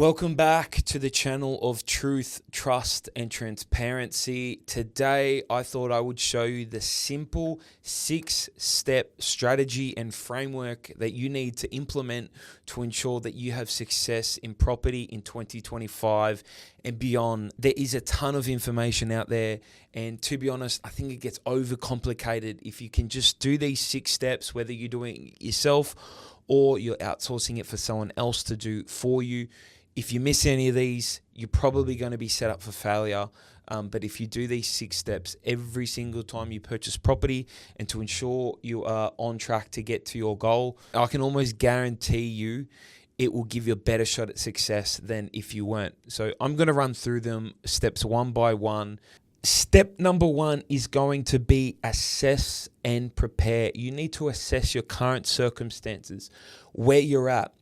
Welcome back to the channel of truth, trust, and transparency. Today, I thought I would show you the simple 6-step strategy and framework that you need to implement to ensure that you have success in property in 2025 and beyond. There is a ton of information out there, and to be honest, I think it gets overcomplicated. If you can just do these 6 steps, whether you're doing it yourself or you're outsourcing it for someone else to do for you, if you miss any of these, you're probably going to be set up for failure. But if you do these 6 steps every single time you purchase property and to ensure you are on track to get to your goal, I can almost guarantee you it will give you a better shot at success than if you weren't. So I'm going to run through them steps one by one. Step number 1 is going to be assess and prepare. You need to assess your current circumstances, where you're at,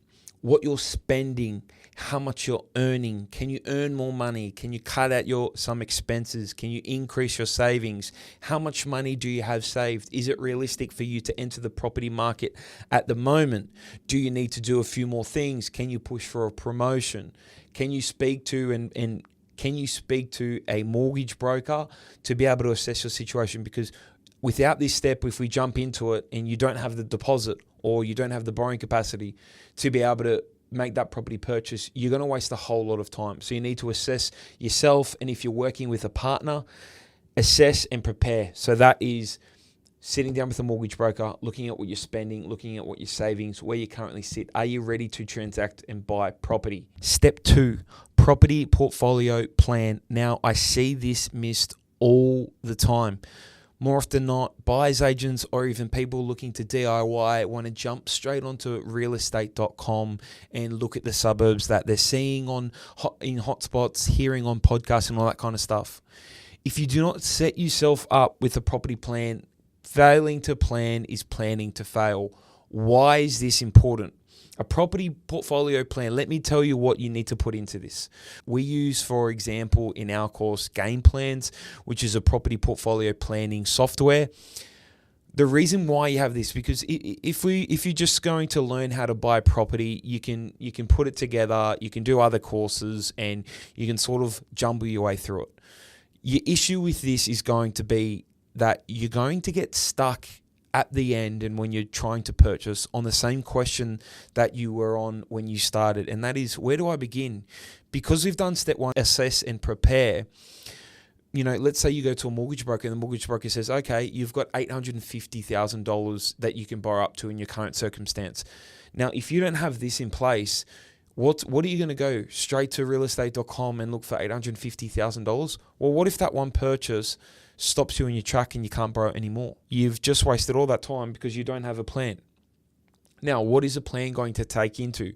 what you're spending, how much you're earning. Can you earn more money? Can you cut out some expenses? Can you increase your savings? How much money do you have saved? Is it realistic for you to enter the property market at the moment? Do you need to do a few more things? Can you push for a promotion? Can you speak to can you speak to a mortgage broker to be able to assess your situation? Because without this step, if we jump into it and you don't have the deposit or you don't have the borrowing capacity to be able to make that property purchase, you're going to waste a whole lot of time. So you need to assess yourself, and if you're working with a partner, assess and prepare. So that is sitting down with a mortgage broker, looking at what you're spending, looking at what your savings, where you currently sit. Are you ready to transact and buy property? Step 2, property portfolio plan. Now, I see this missed all the time. More often than not, buyers agents or even people looking to DIY want to jump straight onto realestate.com and look at the suburbs that they're seeing in hotspots, hearing on podcasts and all that kind of stuff. If you do not set yourself up with a property plan, failing to plan is planning to fail. Why is this important? A property portfolio plan, let me tell you what you need to put into this. We use, for example, in our course, Game Plans, which is a property portfolio planning software. The reason why you have this, because if you're just going to learn how to buy property, you can put it together, you can do other courses, and you can sort of jumble your way through it. Your issue with this is going to be that you're going to get stuck at the end and when you're trying to purchase on the same question that you were on when you started, and that is, where do I begin? Because we've done step 1, assess and prepare. Let's say you go to a mortgage broker and the mortgage broker says, okay, you've got $850,000 that you can borrow up to in your current circumstance. Now, if you don't have this in place, what are you going to go straight to realestate.com and look for $850,000? Well, what if that one purchase stops you in your track and you can't borrow anymore? You've just wasted all that time because you don't have a plan. Now, what is a plan going to take into?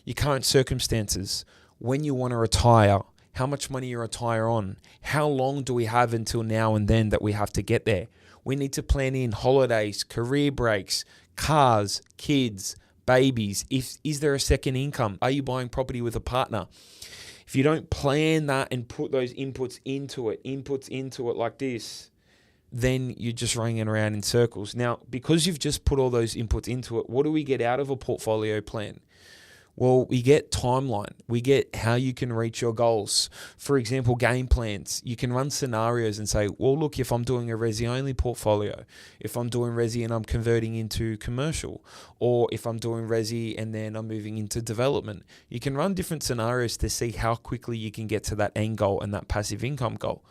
Your current circumstances, when you want to retire, how much money you retire on, how long do we have until now and then that we have to get there? We need to plan in holidays, career breaks, cars, kids, babies. Is there a second income? Are you buying property with a partner? If you don't plan that and put those inputs into it like this, then you're just running around in circles. Now, because you've just put all those inputs into it, what do we get out of a portfolio plan? Well, we get timeline. We get how you can reach your goals. For example, game plans. You can run scenarios and say, well, look, if I'm doing a resi-only portfolio, if I'm doing resi and I'm converting into commercial, or if I'm doing resi and then I'm moving into development, you can run different scenarios to see how quickly you can get to that end goal and that passive income goal.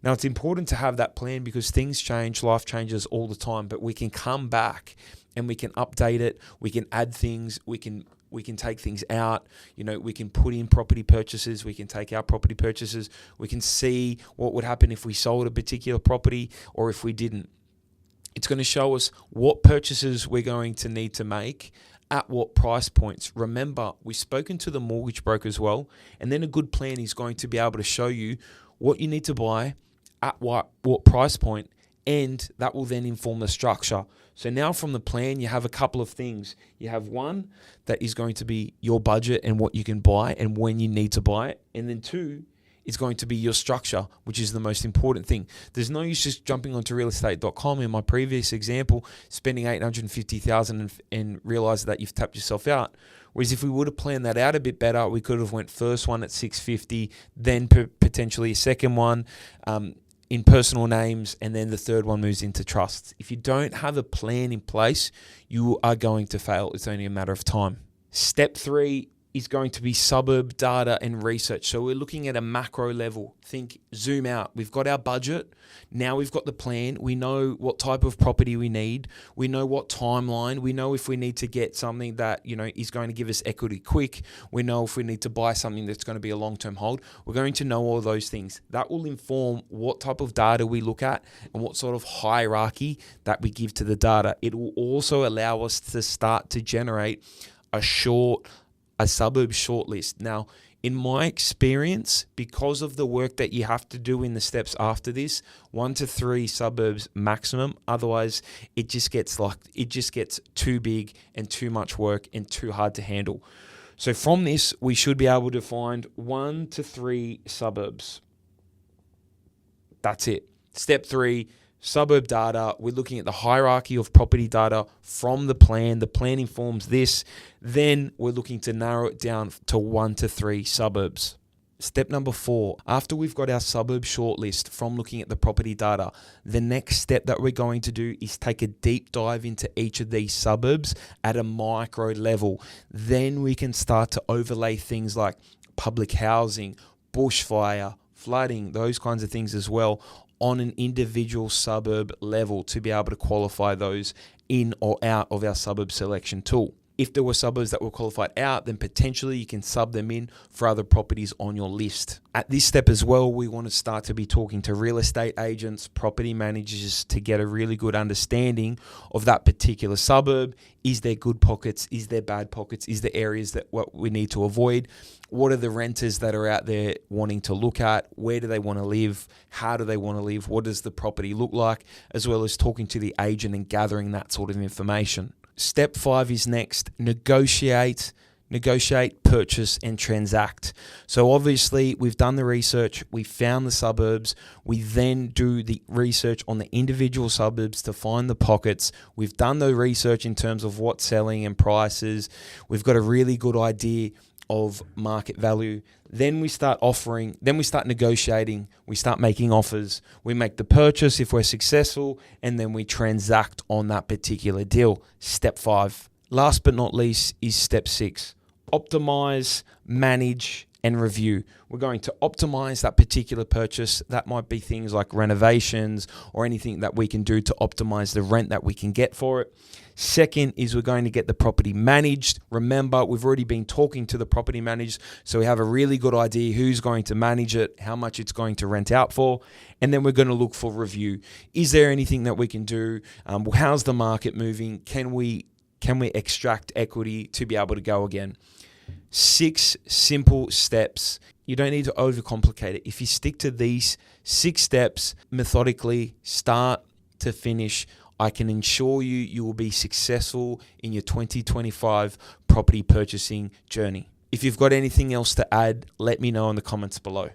Now, it's important to have that plan because things change, life changes all the time, but we can come back and we can update it, we can add things, we can take things out, we can put in property purchases, we can take out property purchases, we can see what would happen if we sold a particular property or if we didn't. It's going to show us what purchases we're going to need to make at what price points. Remember, we've spoken to the mortgage broker as well, and then a good plan is going to be able to show you what you need to buy at what price point, and that will then inform the structure. So now from the plan, you have a couple of things. You have one that is going to be your budget and what you can buy and when you need to buy it. And then 2 is going to be your structure, which is the most important thing. There's no use just jumping onto realestate.com. In my previous example, spending $850,000 and realize that you've tapped yourself out. Whereas if we would have planned that out a bit better, we could have went first one at 650, then potentially a second one in personal names, and then the third one moves into trusts. If you don't have a plan in place, you are going to fail. It's only a matter of time. Step 3 is going to be suburb data and research. So we're looking at a macro level. Think zoom out. We've got our budget. Now we've got the plan. We know what type of property we need. We know what timeline. We know if we need to get something that, is going to give us equity quick. We know if we need to buy something that's going to be a long-term hold. We're going to know all those things. That will inform what type of data we look at and what sort of hierarchy that we give to the data. It will also allow us to start to generate a suburb shortlist. Now, in my experience, because of the work that you have to do in the steps after this, 1 to 3 suburbs maximum. Otherwise, it just gets too big and too much work and too hard to handle. So from this, we should be able to find 1 to 3 suburbs. That's it. Step 3. Suburb data, we're looking at the hierarchy of property data from the plan. The plan informs this. Then we're looking to narrow it down to 1 to 3 suburbs. Step number 4, after we've got our suburb shortlist from looking at the property data, the next step that we're going to do is take a deep dive into each of these suburbs at a micro level. Then we can start to overlay things like public housing, bushfire, flooding, those kinds of things as well, on an individual suburb level to be able to qualify those in or out of our suburb selection tool. If there were suburbs that were qualified out, then potentially you can sub them in for other properties on your list. At this step as well, we want to start to be talking to real estate agents, property managers to get a really good understanding of that particular suburb. Is there good pockets? Is there bad pockets? Is there areas that what we need to avoid? What are the renters that are out there wanting to look at? Where do they want to live? How do they want to live? What does the property look like? As well as talking to the agent and gathering that sort of information. Step 5 is next. Negotiate, purchase, and transact. So obviously we've done the research, we found the suburbs, we then do the research on the individual suburbs to find the pockets. We've done the research in terms of what's selling and prices. We've got a really good idea of market value. Then we start negotiating, we start making offers, we make the purchase if we're successful, and then we transact on that particular deal. Step 5. Last but not least is step 6. Optimize, manage, and review. We're going to optimize that particular purchase. That might be things like renovations or anything that we can do to optimize the rent that we can get for it. Second is we're going to get the property managed. Remember, we've already been talking to the property managers, so we have a really good idea who's going to manage it, how much it's going to rent out for, and then we're going to look for review. Is there anything that we can do? How's the market moving? Can we extract equity to be able to go again? 6 simple steps. You don't need to overcomplicate it. If you stick to these 6 steps methodically, start to finish, I can ensure you will be successful in your 2025 property purchasing journey. If you've got anything else to add, let me know in the comments below.